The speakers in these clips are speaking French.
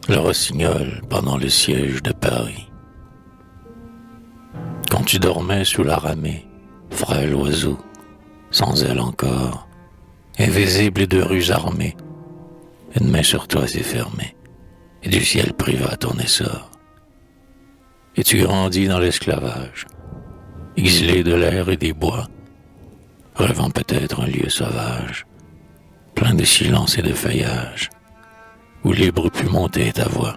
Le rossignol pendant le siège de Paris. Quand tu dormais sous la ramée, frêle oiseau, sans aile encore, invisible et de rues armées, une main sur toi s'est fermée, et du ciel priva ton essor. Et tu grandis dans l'esclavage, exilé de l'air et des bois, rêvant peut-être un lieu sauvage, plein de silence et de feuillage, où libre put monter ta voix.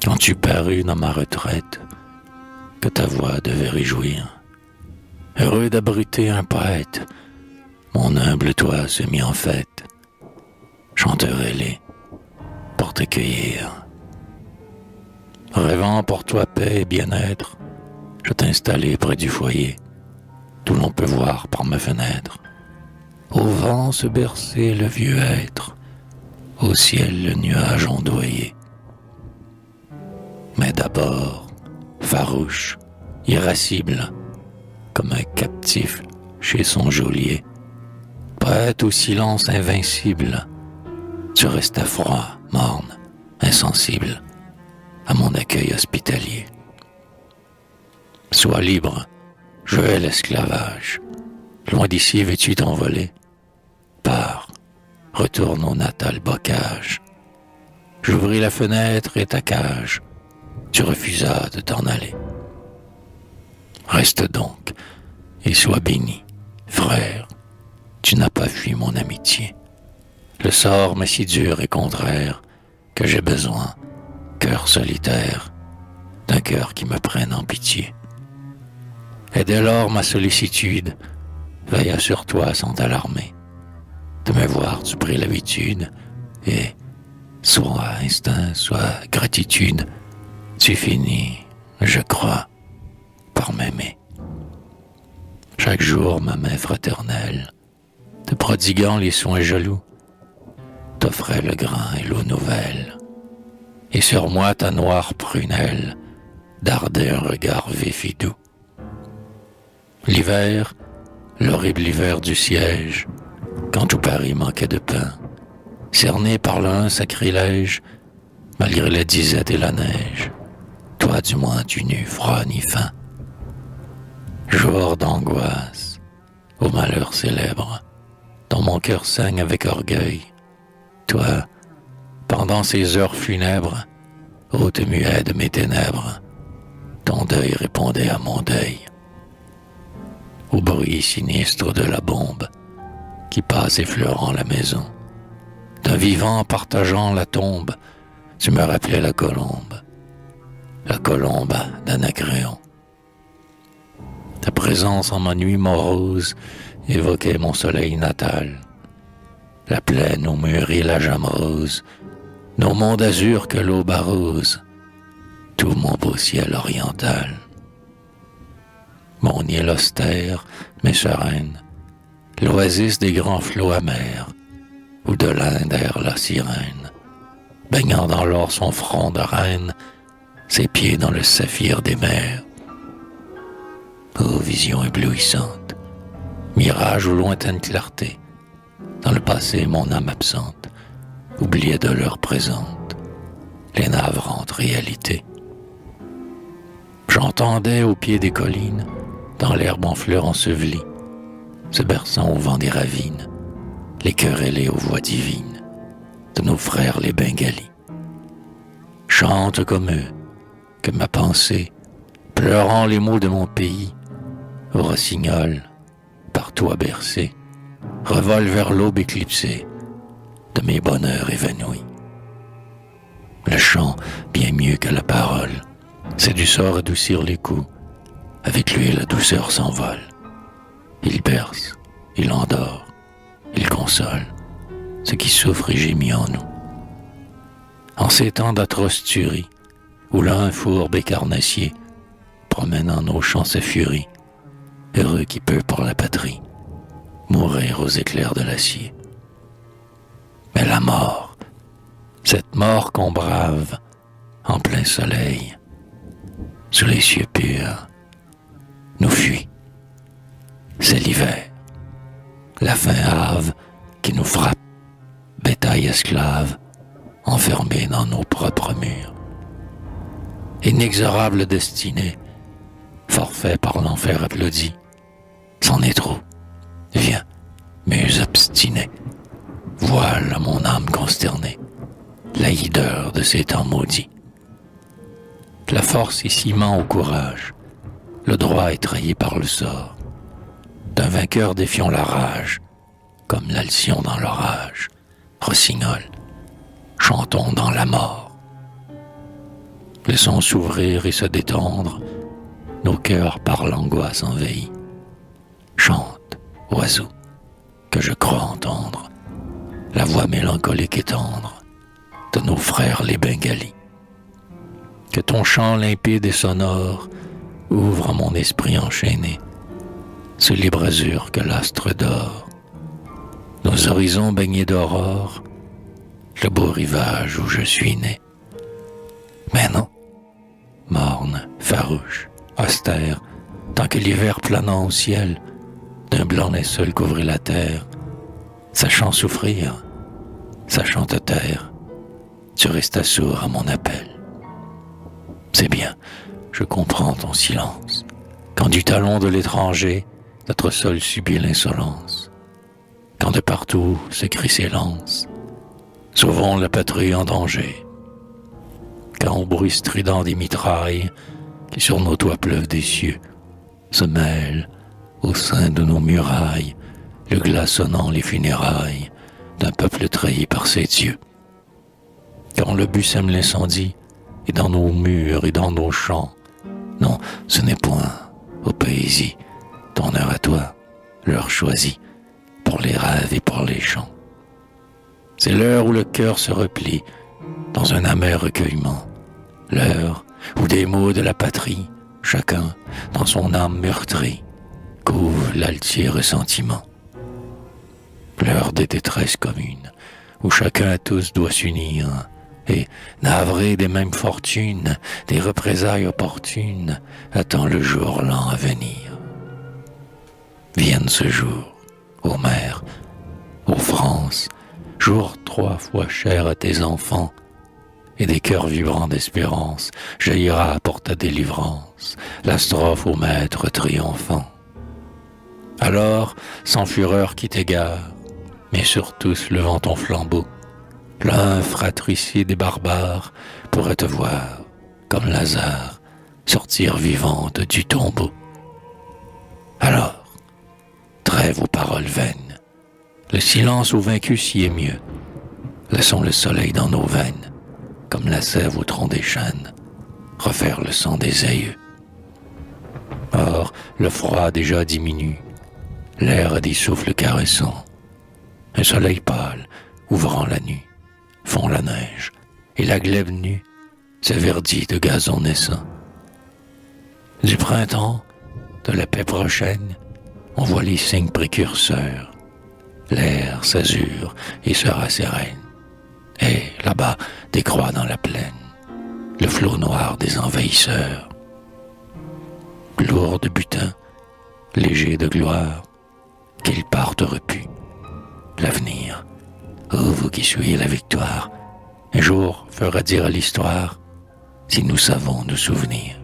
Quand tu parus dans ma retraite, que ta voix devait réjouir, heureux d'abriter un poète, mon humble toit se mit en fête, chanterai-les pour te cueillir. Rêvant pour toi paix et bien-être, je t'installai près du foyer, d'où l'on peut voir par ma fenêtre, au vent se bercer le vieux être, au ciel le nuage ondoyé. Mais d'abord, farouche, irascible, comme un captif chez son geôlier, prête au silence invincible, tu restais froid, morne, insensible à mon accueil hospitalier. Sois libre, je hais l'esclavage, loin d'ici veux-tu t'envoler? Pars, retourne au natal bocage. J'ouvris la fenêtre et ta cage, tu refusas de t'en aller. Reste donc et sois béni, frère, tu n'as pas fui mon amitié. Le sort m'est si dur et contraire que j'ai besoin, cœur solitaire, d'un cœur qui me prenne en pitié. Et dès lors ma sollicitude veilla sur toi sans t'alarmer. De me voir tu pris l'habitude et, soit instinct, soit gratitude, tu finis, je crois, par m'aimer. Chaque jour ma main fraternelle, te prodiguant les soins jaloux, t'offrait le grain et l'eau nouvelle, et sur moi ta noire prunelle dardait un regard vif et doux. L'hiver, l'horrible hiver du siège, quand tout Paris manquait de pain, cerné par l'un sacrilège, malgré la disette et la neige, toi du moins tu n'eus froid ni faim. Jour d'angoisse, au malheur célèbre, dont mon cœur saigne avec orgueil, toi, pendant ces heures funèbres, hôte muet de mes ténèbres, ton deuil répondait à mon deuil. Au bruit sinistre de la bombe qui passe effleurant la maison, d'un vivant partageant la tombe, tu me rappelais la colombe d'Anacréon. Ta présence en ma nuit morose évoquait mon soleil natal, la plaine où mûrit la jamme rose, nos monts d'azur que l'aube arrose, tout mon beau ciel oriental. Mon île austère, mais sereine, l'oasis des grands flots amers, où de l'Inde erre la sirène, baignant dans l'or son front de reine, ses pieds dans le saphir des mers. Ô vision éblouissante, mirage aux lointaines clartés, dans le passé mon âme absente oubliait de l'heure présente les navrantes réalités. J'entendais au pied des collines, dans l'herbe en fleurs ensevelie, se berçant au vent des ravines, les querellés aux voix divines de nos frères les Bengalis. Chante comme eux, que ma pensée, pleurant les mots de mon pays, au rossignol, par toi bercé, revole vers l'aube éclipsée de mes bonheurs évanouis. Le chant, bien mieux que la parole, c'est du sort adoucir les coups, avec lui la douceur s'envole. Il berce, il endort, il console ce qui souffre et gémit en nous. En ces temps d'atroces tueries, où l'un fourbe et carnassier promène en nos champs sa furie, heureux qui peut pour la patrie mourir aux éclairs de l'acier. Mais la mort, cette mort qu'on brave en plein soleil, sous les cieux purs, nous fuit. C'est l'hiver, la faim hâve qui nous frappe, bétail esclave, enfermés dans nos propres murs. Inexorable destinée, forfait par l'enfer applaudi, c'en est trop, viens, muse obstinée, voile à mon âme consternée, la hideur de ces temps maudits. La force est ciment au courage, le droit est trahi par le sort, d'un vainqueur défions la rage, comme l'alcyon dans l'orage, rossignol, chantons dans la mort. Laissons s'ouvrir et se détendre, nos cœurs par l'angoisse envahis. Chante, oiseau, que je crois entendre, la voix mélancolique et tendre de nos frères les Bengalis. Que ton chant limpide et sonore ouvre à mon esprit enchaîné ce libre azur que l'astre dort, nos horizons baignés d'aurore, le beau rivage où je suis né. Mais non, morne, farouche, austère, tant que l'hiver planant au ciel, d'un blanc linceul couvrit la terre, sachant souffrir, sachant te taire, tu restes sourd à mon appel. C'est bien, je comprends ton silence, quand du talon de l'étranger, notre sol subit l'insolence, quand de partout ce cri s'élance, sauvons la patrie en danger, quand au bruit strident des mitrailles, qui sur nos toits pleuvent des cieux, se mêlent au sein de nos murailles, le glaçonnant les funérailles d'un peuple trahi par ses dieux. Quand le but sème l'incendie, et dans nos murs et dans nos champs, non, ce n'est point, ô poésie, ton heure à toi, l'heure choisie, pour les rêves et pour les chants. C'est l'heure où le cœur se replie dans un amer recueillement, l'heure où des mots de la patrie, chacun, dans son âme meurtrie, couvre l'altier ressentiment. L'heure des détresses communes, où chacun à tous doit s'unir, et, navré des mêmes fortunes, des représailles opportunes, attend le jour lent à venir. Vienne ce jour, ô mère, ô France, jour 3 fois cher à tes enfants, et des cœurs vibrants d'espérance jaillira pour ta délivrance, la strophe au maître triomphant. Alors, sans fureur qui t'égare, mais sur tous levant ton flambeau, l'un fratricide et barbare pourrait te voir, comme Lazare, sortir vivante du tombeau. Alors, trêve aux paroles vaines, le silence au vaincu s'y est mieux, laissons le soleil dans nos veines, comme la sève au tronc des chênes, refaire le sang des aïeux. Or, le froid déjà diminue, l'air a des souffles caressants, un soleil pâle, ouvrant la nuit, fond la neige, et la glèbe nue s'averdit de gazon naissant. Du printemps, de la paix prochaine, on voit les signes précurseurs. L'air s'azure et sera sereine. Et, là-bas, décroît dans la plaine le flot noir des envahisseurs. Lourd de butin, léger de gloire, qu'ils partent repus. L'avenir, ô vous qui suivez la victoire, un jour fera dire à l'histoire si nous savons nous souvenir.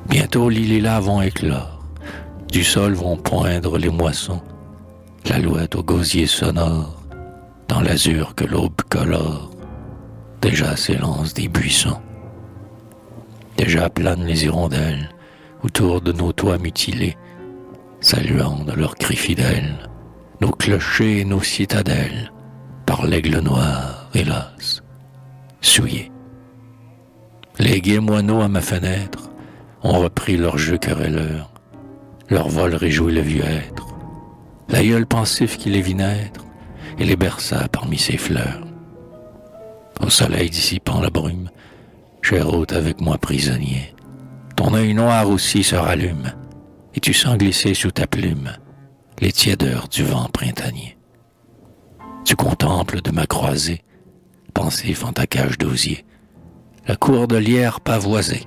Bientôt les lilas vont éclore, du sol vont poindre les moissons, l'alouette au gosier sonore, dans l'azur que l'aube colore, déjà s'élancent des buissons. Déjà planent les hirondelles autour de nos toits mutilés, saluant de leurs cris fidèles nos clochers et nos citadelles, par l'aigle noir, hélas, souillés. Les gais moineaux à ma fenêtre ont repris leur jeu querelleur, leur vol réjouit le vieux être, l'aïeul pensif qui les vit naître et les berça parmi ses fleurs. Au soleil dissipant la brume, cher hôte avec moi prisonnier, ton œil noir aussi se rallume, et tu sens glisser sous ta plume les tiédeurs du vent printanier. Tu contemples de ma croisée, pensif en ta cage d'osier, la cour de lierre pavoisée,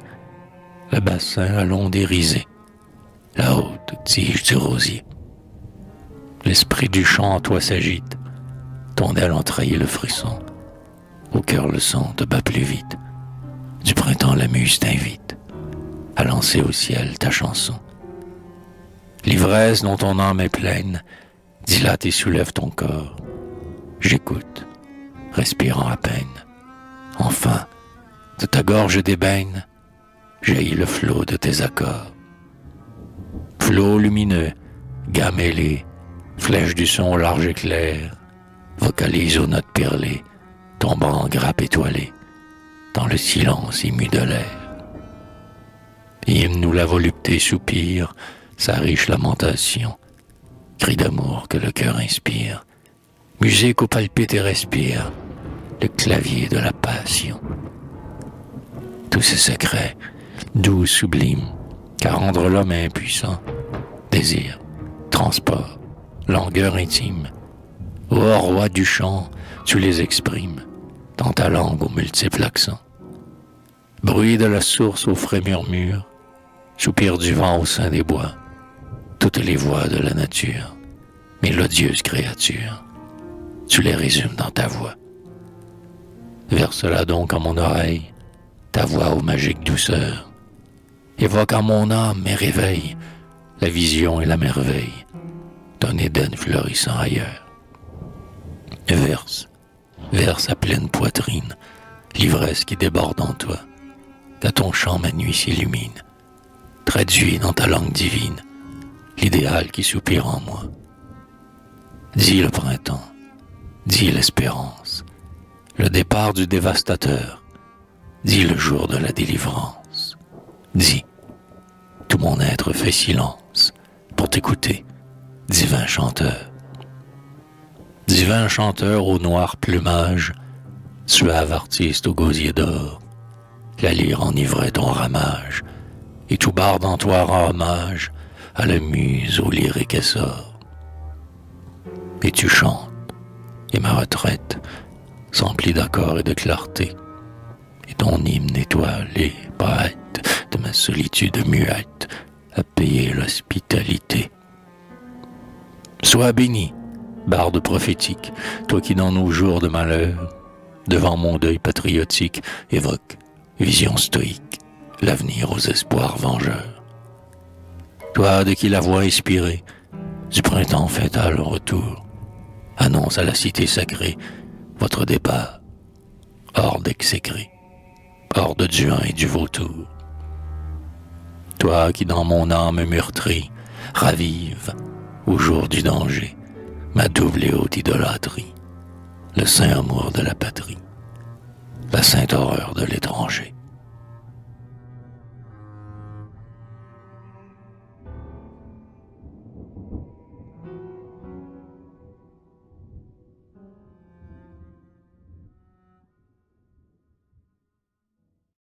le bassin à l'onde irisée, la haute tige du rosier. L'esprit du chant en toi s'agite, ton aile en trahit le frisson, Au cœur le sang te bat plus vite. Du printemps la muse t'invite à lancer au ciel ta chanson. L'ivresse dont ton âme est pleine dilate et soulève ton corps. J'écoute, respirant à peine. Enfin, de ta gorge d'ébène, jaillit le flot de tes accords. Flot lumineux, gamme ailée, flèche du son au large éclair, vocalise aux notes perlées, tombant en grappe étoilée, dans le silence ému de l'air. Hymne où la volupté soupire, sa riche lamentation, cri d'amour que le cœur inspire, musique où palpite et respire, le clavier de la passion. Tous ces secrets, doux, sublimes, qu'à rendre l'homme impuissant, désir, transport, langueur intime, ô roi du chant, tu les exprimes, dans ta langue aux multiples accents. Bruit de la source au frais murmure, soupir du vent au sein des bois, toutes les voix de la nature, mélodieuses créatures, tu les résumes dans ta voix. Verse-la donc en mon oreille, ta voix aux magiques douceurs, évoque en mon âme et réveille la vision et la merveille d'un Éden fleurissant ailleurs. Verse à pleine poitrine l'ivresse qui déborde en toi, qu'à ton chant ma nuit s'illumine. Traduis dans ta langue divine l'idéal qui soupire en moi. Dis le printemps, dis l'espérance, le départ du dévastateur, dis le jour de la délivrance. Dis, tout mon être fait silence pour t'écouter, divin chanteur. Divin chanteur au noir plumage, suave artiste au gosier d'or, la lyre enivrait ton ramage, et tout barde en toi rend hommage à la muse au lyrique essor. Et tu chantes, et ma retraite s'emplit d'accords et de clarté, et ton hymne étoile et poète de ma solitude muette à payer l'hospitalité. Sois béni, barde prophétique, toi qui dans nos jours de malheur, devant mon deuil patriotique, évoque, vision stoïque, l'avenir aux espoirs vengeurs. Toi de qui la voix inspirée du printemps fêta le retour, annonce à la cité sacrée votre départ, hors d'exécré, hors de Duin et du vautour. Toi qui dans mon âme meurtrie ravive, au jour du danger, ma double et haute idolâtrie, le saint amour de la patrie, la sainte horreur de l'étranger.